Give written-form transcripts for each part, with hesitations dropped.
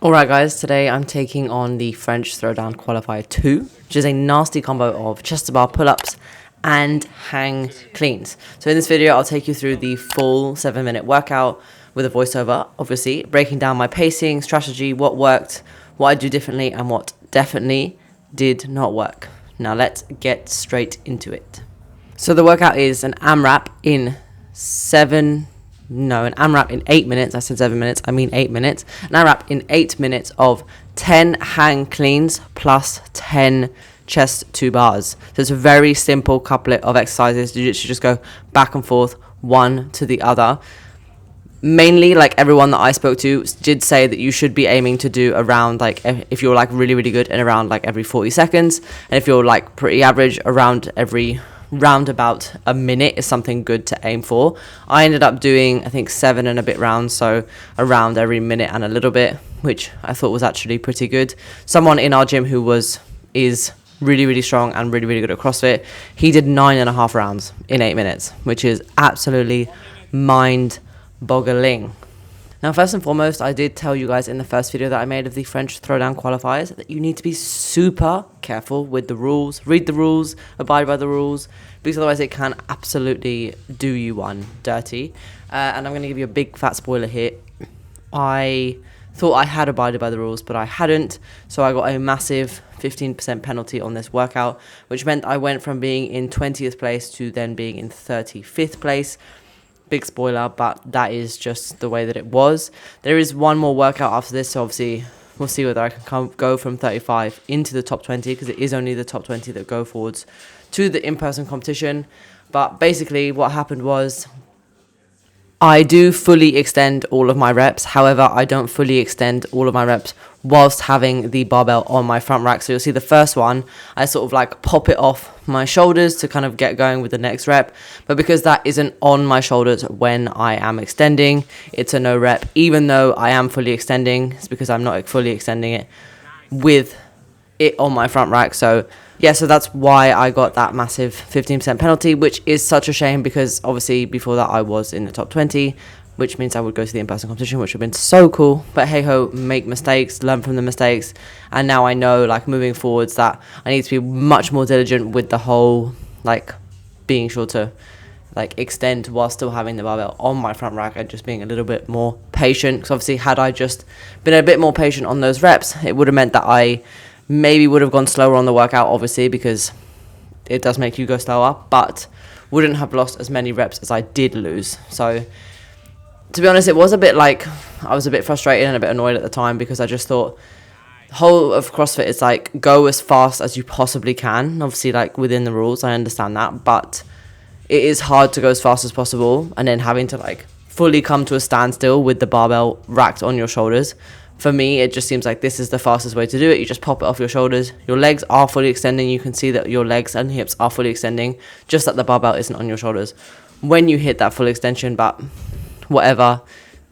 Alright guys, today I'm taking on the French Throwdown Qualifier 2, which is a nasty combo of chest to bar pull-ups and hang cleans. So in this video, I'll take you through the full 7-minute workout with a voiceover, obviously, breaking down my pacing, strategy, what worked, what I do differently, and what definitely did not work. Now let's get straight into it. So the workout is an AMRAP in 8 minutes. I said 7 minutes, I mean 8 minutes. An AMRAP in 8 minutes of 10 hang cleans plus 10 chest to bars. So it's a very simple couplet of exercises. You should just go back and forth, one to the other. Mainly, like everyone that I spoke to did say that you should be aiming to do around, like, if you're like really, really good, and around like every 40 seconds. And if you're like pretty average, around every round about a minute is something good to aim for. I ended up doing, I think, 7 and a bit rounds, so around every minute and a little bit, which I thought was actually pretty good. Someone in our gym who is really, really strong and really, really good at CrossFit, he did 9.5 rounds in 8 minutes, which is absolutely mind-boggling. Now, first and foremost, I did tell you guys in the first video that I made of the French Throwdown Qualifiers that you need to be super careful with the rules, read the rules, abide by the rules, because otherwise it can absolutely do you one dirty. And I'm going to give you a big fat spoiler here. I thought I had abided by the rules, but I hadn't, so I got a massive 15% penalty on this workout, which meant I went from being in 20th place to then being in 35th place. Big spoiler, but that is just the way that it was. There is one more workout after this, so obviously we'll see whether I can go from 35 into the top 20, because it is only the top 20 that go forwards to the in-person competition. But basically what happened was I do fully extend all of my reps. However, I don't fully extend all of my reps whilst having the barbell on my front rack. So you'll see the first one, I sort of like pop it off my shoulders to kind of get going with the next rep. But because that isn't on my shoulders when I am extending, it's a no rep. Even though I am fully extending, it's because I'm not fully extending it with it on my front rack. So yeah, so that's why I got that massive 15% penalty, which is such a shame, because obviously before that I was in the top 20, which means I would go to the in-person competition, which would have been so cool. But hey ho, make mistakes, learn from the mistakes. And now I know, like, moving forwards, that I need to be much more diligent with the whole, like, being sure to, like, extend while still having the barbell on my front rack, and just being a little bit more patient. Because obviously had I just been a bit more patient on those reps, it would have meant that I maybe would have gone slower on the workout, obviously, because it does make you go slower, but wouldn't have lost as many reps as I did lose. So to be honest, it was a bit like, I was a bit frustrated and a bit annoyed at the time, because I just thought the whole of CrossFit is like, go as fast as you possibly can. Obviously, like, within the rules, I understand that, but it is hard to go as fast as possible and then having to like fully come to a standstill with the barbell racked on your shoulders. For me, it just seems like this is the fastest way to do it. You just pop it off your shoulders. Your legs are fully extending. You can see that your legs and hips are fully extending, just that the barbell isn't on your shoulders when you hit that full extension. But whatever,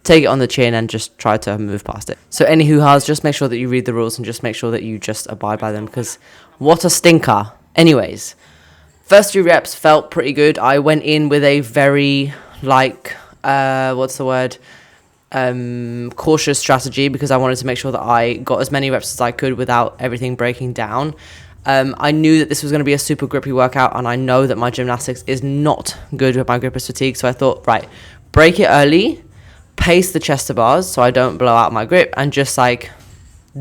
take it on the chin and just try to move past it. So any hoo-has, just make sure that you read the rules and just make sure that you just abide by them, because what a stinker. Anyways, first 2 reps felt pretty good. I went in with a very, like, cautious strategy, because I wanted to make sure that I got as many reps as I could without everything breaking down. I knew that this was going to be a super grippy workout, and I know that my gymnastics is not good with my gripper's fatigue, so I thought, right, break it early, pace the chest to bars so I don't blow out my grip, and just like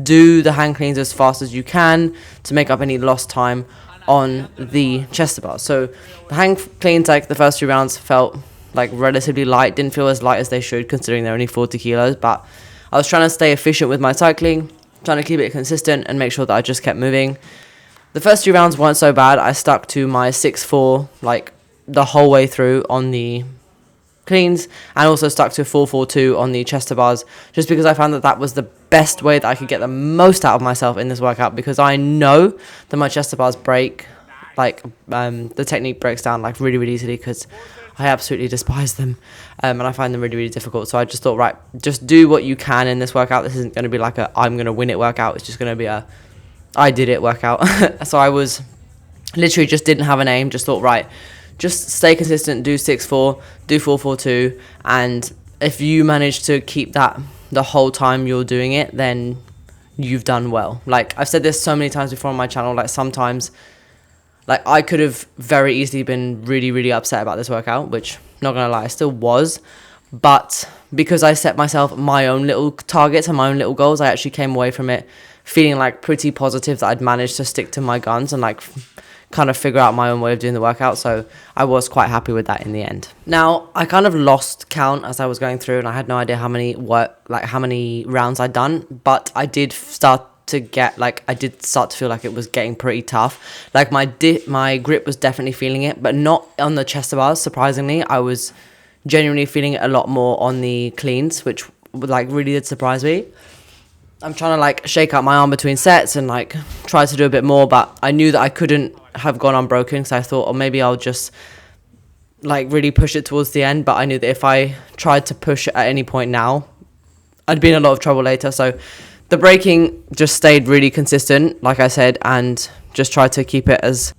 do the hang cleans as fast as you can to make up any lost time on the chest to bars. So the hang cleans, like the first 2 rounds, felt like relatively light, didn't feel as light as they should, considering they're only 40 kilos, but I was trying to stay efficient with my cycling, trying to keep it consistent and make sure that I just kept moving. The first 2 rounds weren't so bad. I stuck to my 6-4 like the whole way through on the cleans, and also stuck to 4-4-2 on the chest to bars, just because I found that that was the best way that I could get the most out of myself in this workout, because I know that my chest to bars break, like the technique breaks down like really, really easily, because I absolutely despise them, and I find them really, really difficult. So I just thought, right, just do what you can in this workout. This isn't going to be like a I'm going to win it workout. It's just going to be a I did it workout. So I was literally just didn't have an aim, just thought, right, just stay consistent, do 6-4, do 4-4-2, and if you manage to keep that the whole time you're doing it, then you've done well. Like, I've said this so many times before on my channel, like, sometimes, like, I could have very easily been really, really upset about this workout, which, not gonna lie, I still was. But because I set myself my own little targets and my own little goals, I actually came away from it feeling, like, pretty positive that I'd managed to stick to my guns and, like, kind of figure out my own way of doing the workout. So I was quite happy with that in the end. Now, I kind of lost count as I was going through, and I had no idea how many rounds I'd done, but I did start to feel like it was getting pretty tough. Like, my grip was definitely feeling it, but not on the chest bars. Surprisingly, I was genuinely feeling it a lot more on the cleans, which, like, really did surprise me. I'm trying to, like, shake out my arm between sets and, like, try to do a bit more, but I knew that I couldn't have gone unbroken, so I thought, oh, maybe I'll just, like, really push it towards the end. But I knew that if I tried to push at any point now, I'd be in a lot of trouble later. So the braking just stayed really consistent, like I said, and just tried to keep it as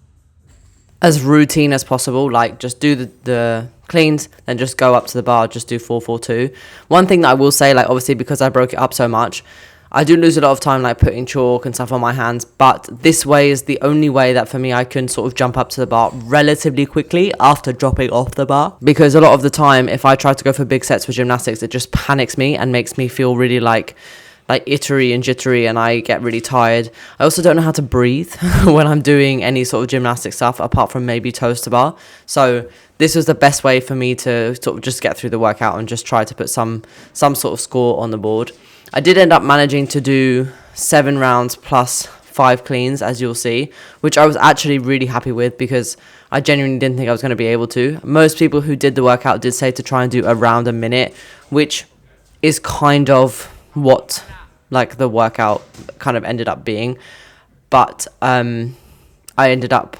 routine as possible. Like, just do the cleans, then just go up to the bar, just do 4-4-2. One thing that I will say, like, obviously, because I broke it up so much, I do lose a lot of time, like, putting chalk and stuff on my hands, but this way is the only way that for me I can sort of jump up to the bar relatively quickly after dropping off the bar. Because a lot of the time, if I try to go for big sets for gymnastics, it just panics me and makes me feel really like ittery and jittery, and I get really tired. I also don't know how to breathe when I'm doing any sort of gymnastic stuff apart from maybe toes to bar. So this was the best way for me to sort of just get through the workout and just try to put some sort of score on the board. I did end up managing to do 7 rounds plus 5 cleans, as you'll see, which I was actually really happy with because I genuinely didn't think I was going to be able to. Most people who did the workout did say to try and do around a minute, which is kind of what, like, the workout kind of ended up being. But I ended up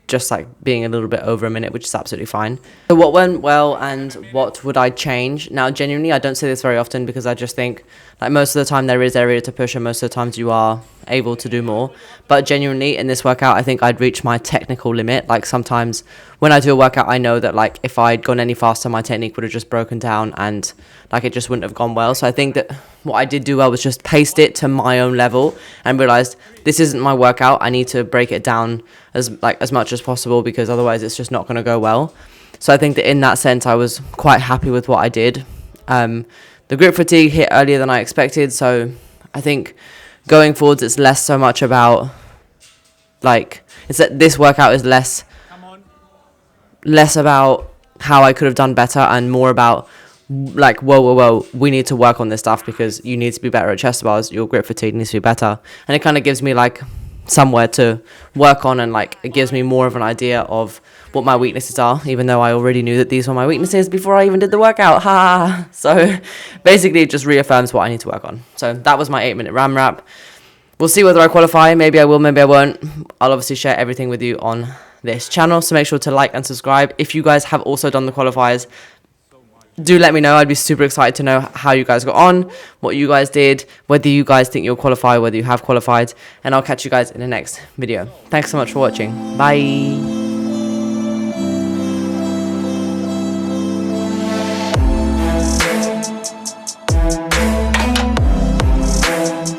just, like, being a little bit over a minute, which is absolutely fine. So what went well and what would I change? Now, genuinely, I don't say this very often because I just think, like, most of the time there is area to push and most of the times you are able to do more. But genuinely, in this workout, I think I'd reached my technical limit. Like, sometimes when I do a workout, I know that, like, if I'd gone any faster, my technique would have just broken down and, like, it just wouldn't have gone well. So I think that what I did do well was just paced it to my own level and realized this isn't my workout. I need to break it down as much as possible because otherwise it's just not going to go well. So I think that in that sense, I was quite happy with what I did. The grip fatigue hit earlier than I expected, so I think going forwards, it's less so much about, like, it's that this workout is less about how I could have done better and more about, like, whoa, we need to work on this stuff because you need to be better at chest bars, your grip fatigue needs to be better. And it kind of gives me, like, somewhere to work on, and, like, it gives me more of an idea of what my weaknesses are, even though I already knew that these were my weaknesses before I even did the workout. So basically it just reaffirms what I need to work on. So that was my 8-minute RAM wrap. We'll see whether I qualify. Maybe I will, maybe I won't. I'll obviously share everything with you on this channel, so make sure to like and subscribe. If you guys have also done the qualifiers, do let me know. I'd be super excited to know how you guys got on, what you guys did, whether you guys think you'll qualify, whether you have qualified, and I'll catch you guys in the next video. Thanks so much for watching. Bye.